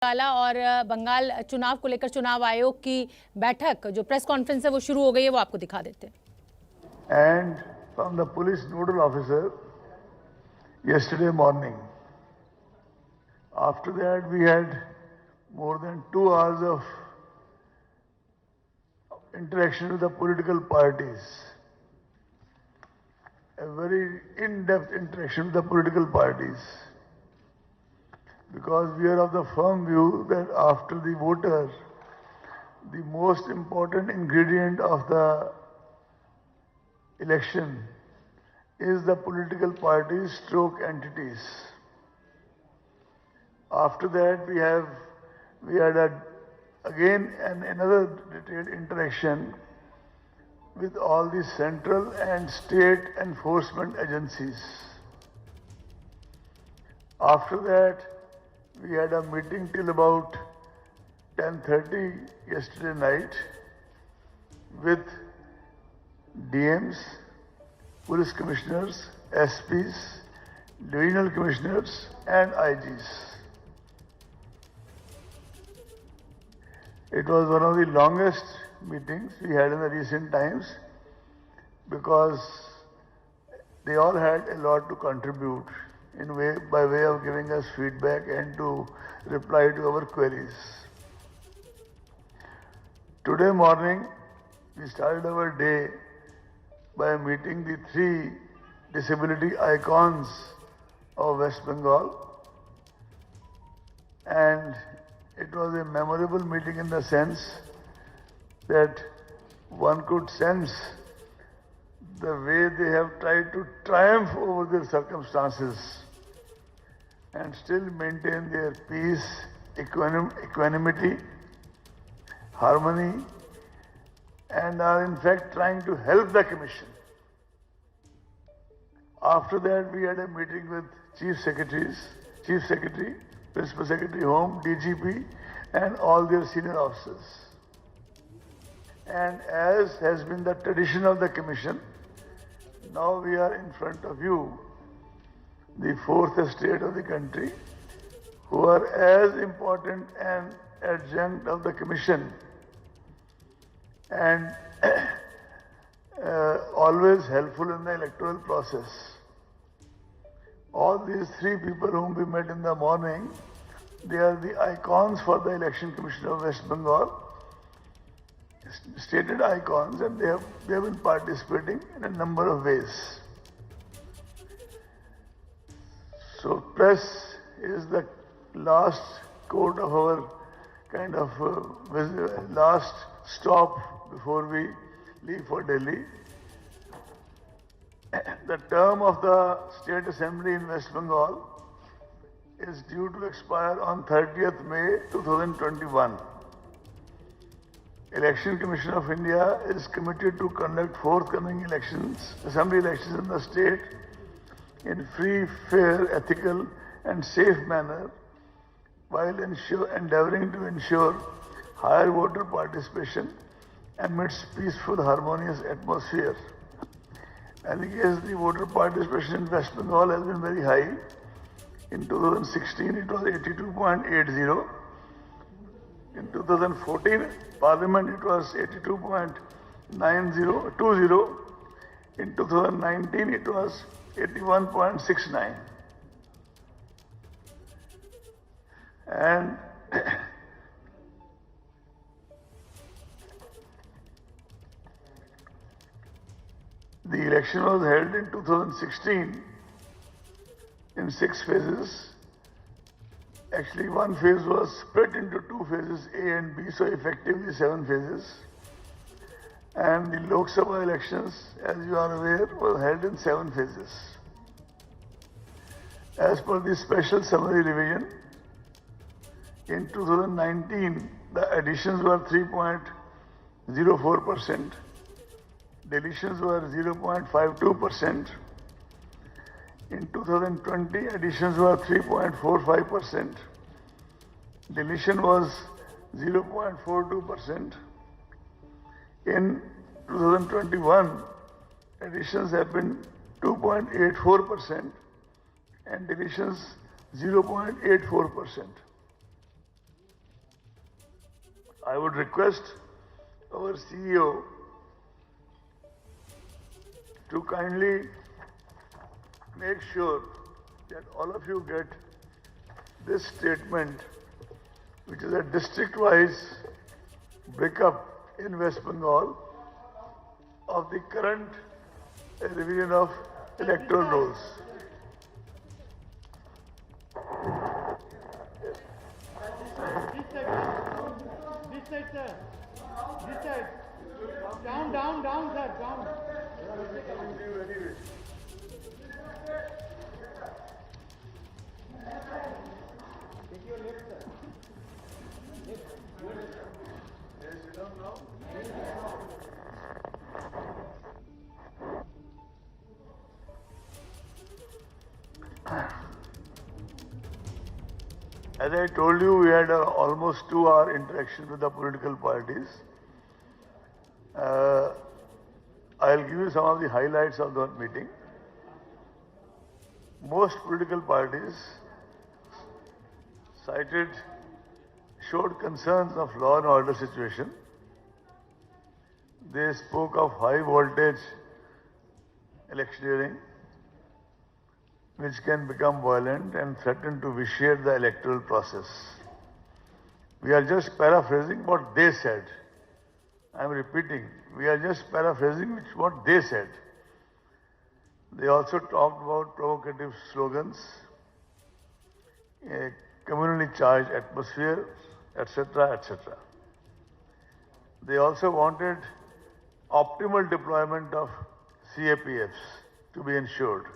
निकाला और बंगाल चुनाव को लेकर चुनाव आयोग की बैठक जो प्रेस कॉन्फ्रेंस है वो शुरू हो गई है, वो आपको दिखा देते हैं। And from the police nodal officer yesterday morning. After that, we had more than 2 hours of interaction with the political parties. A very in-depth interaction with the political parties. Because we are of the firm view that after the voter, the most important ingredient of the election is the political parties stroke entities. After that, we had again another detailed interaction with all the central and state enforcement agencies. After that, we had a meeting till about 10:30 yesterday night with DMs, police commissioners, SPs, divisional commissioners and IGs. It was one of the longest meetings we had in the recent times because they all had a lot to contribute by way of giving us feedback and to reply to our queries. Today morning, we started our day by meeting the 3 disability icons of West Bengal, and it was a memorable meeting in the sense that one could sense the way they have tried to triumph over their circumstances and still maintain their peace, equanimity, harmony, and are in fact trying to help the Commission. After that, we had a meeting with Chief Secretary, Principal Secretary Home, DGP, and all their senior officers. And as has been the tradition of the Commission, now we are in front of you, the 4th estate of the country, who are as important an adjunct of the Commission and always helpful in the electoral process. All these 3 people whom we met in the morning, they are the icons for the Election Commission of West Bengal, stated icons, and they have been participating in a number of ways. So press is the last court of our kind of last stop before we leave for Delhi. The term of the State Assembly in West Bengal is due to expire on 30th May 2021. Election Commission of India is committed to conduct forthcoming elections, assembly elections in the state in free, fair, ethical and safe manner while endeavoring to ensure higher voter participation amidst peaceful, harmonious atmosphere. And in case the voter participation in West Bengal has been very high. In 2016, it was 82.80. In 2014, Parliament, it was 82.20. In 2019, it was 81.69. And the election was held in 2016 in 6 phases. Actually, one phase was split into 2 phases, A and B, so effectively 7 phases. And the Lok Sabha elections, as you are aware, were held in 7 phases. As per the special summary revision, in 2019, the additions were 3.04%, deletions were 0.52%. In 2020, additions were 3.45%, deletion was 0.42%. In 2021, additions have been 2.84% and deletions 0.84%. I would request our CEO to kindly make sure that all of you get this statement, which is a district-wise breakup in West Bengal of the current revision of electoral rolls. This side, sir. This side. Down, down, down, sir. Down. Take your left, sir. Sit down now. As I told you, we had a almost 2-hour interaction with the political parties. I'll give you some of the highlights of that meeting. Most political parties showed concerns of law and order situation. They spoke of high voltage electioneering, which can become violent and threaten to vitiate the electoral process. We are just paraphrasing what they said. I am repeating, we are just paraphrasing what they said. They also talked about provocative slogans, a communally charged atmosphere, etc., etc. They also wanted optimal deployment of CAPFs to be ensured.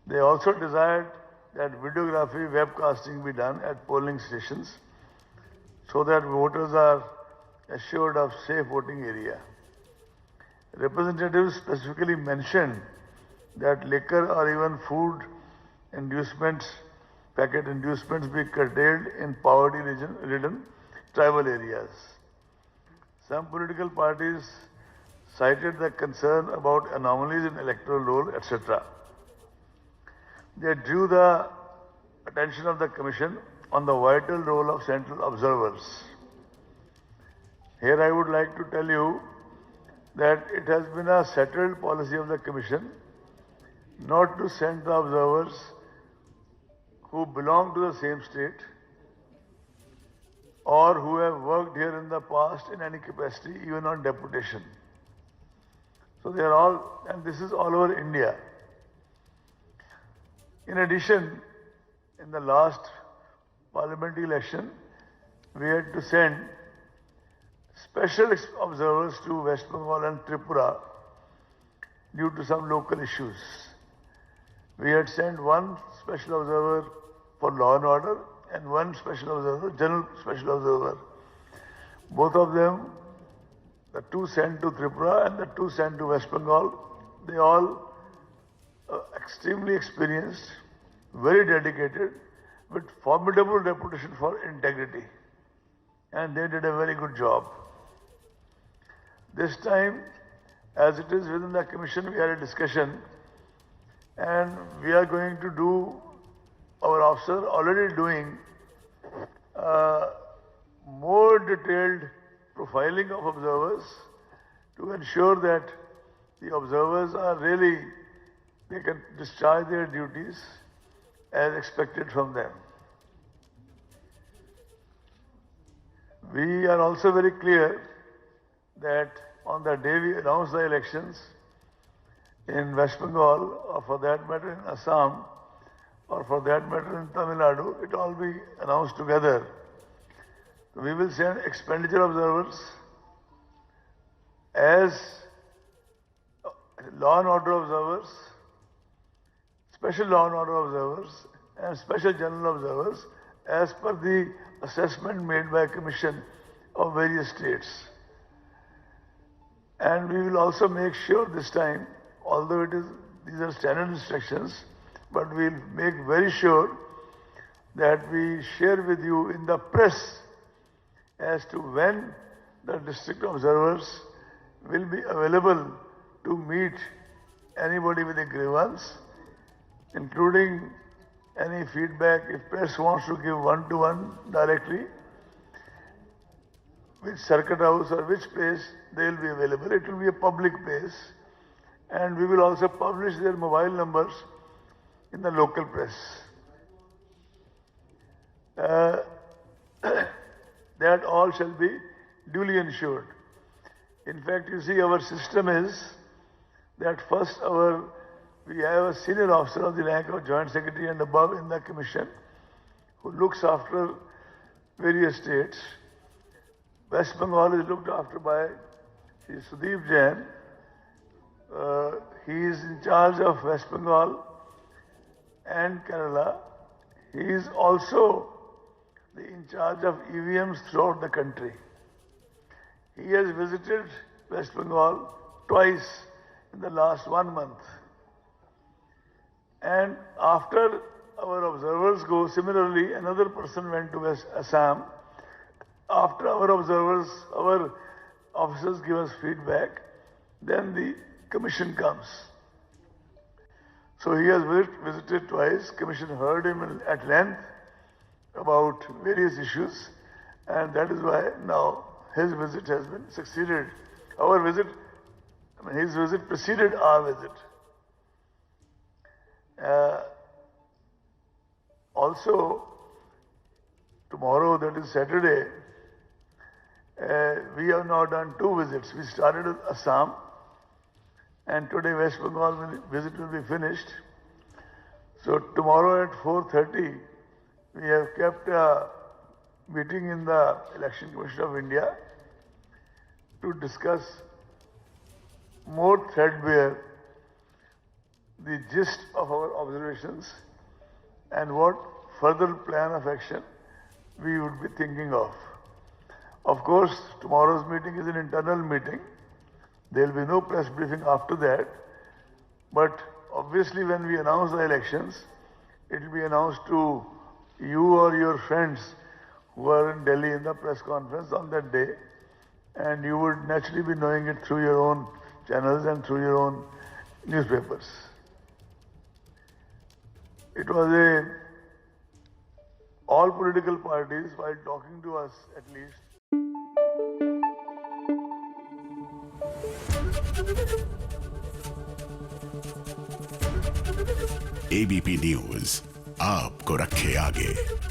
They also desired that videography, webcasting be done at polling stations so that voters are assured of safe voting area. Representatives specifically mentioned that liquor or even food inducements, packet inducements be curtailed in poverty-ridden tribal areas. Some political parties cited the concern about anomalies in electoral roll, etc. They drew the attention of the Commission on the vital role of central observers. Here I would like to tell you that it has been a settled policy of the Commission not to send the observers who belong to the same state or who have worked here in the past in any capacity, even on deputation. So they are all, and this is all over India. In addition, in the last parliamentary election, we had to send special observers to West Bengal and Tripura due to some local issues. We had sent one special observer for law and order and one special observer, general special observer. Both of them, the two sent to Tripura and the two sent to West Bengal, they all extremely experienced, very dedicated, with formidable reputation for integrity. And they did a very good job. This time, as it is within the Commission, we had a discussion and we are going to do, our officers already doing more detailed profiling of observers to ensure that the observers are really, they can discharge their duties as expected from them. We are also very clear that on the day we announce the elections in West Bengal, or for that matter in Assam, or for that matter in Tamil Nadu, it all be announced together. So we will send expenditure observers as law and order observers, special law and order observers, and special general observers as per the assessment made by a commission of various states. And we will also make sure this time, although these are standard instructions, but we'll make very sure that we share with you in the press as to when the district observers will be available to meet anybody with a grievance, including any feedback if press wants to give one-to-one directly. which circuit house or which place they will be available. It will be a public place, and we will also publish their mobile numbers in the local press. That all shall be duly ensured. In fact, you see, our system is that first we have a senior officer of the rank of Joint Secretary and above in the Commission who looks after various states. West Bengal is looked after by Sudeep Jain. He is in charge of West Bengal and Kerala. He is also in charge of EVMs throughout the country. He has visited West Bengal twice in the last 1 month. And after our observers go, similarly, another person went to Assam. After our observers, our officers give us feedback, then the commission comes. So he has visited twice. Commission heard him at length about various issues, and that is why now his visit has been succeeded. His visit preceded our visit. Also, tomorrow, that is Saturday, we have now done 2 visits. We started with Assam, and today West Bengal visit will be finished. So tomorrow at 4:30, we have kept a meeting in the Election Commission of India to discuss more threadbare the gist of our observations and what further plan of action we would be thinking of. Of course, tomorrow's meeting is an internal meeting. There will be no press briefing after that. But obviously, when we announce the elections, it will be announced to you or your friends who are in Delhi in the press conference on that day. And you would naturally be knowing it through your own channels and through your own newspapers. It was all political parties, while talking to us at least, ABP news आपको रखे आगे।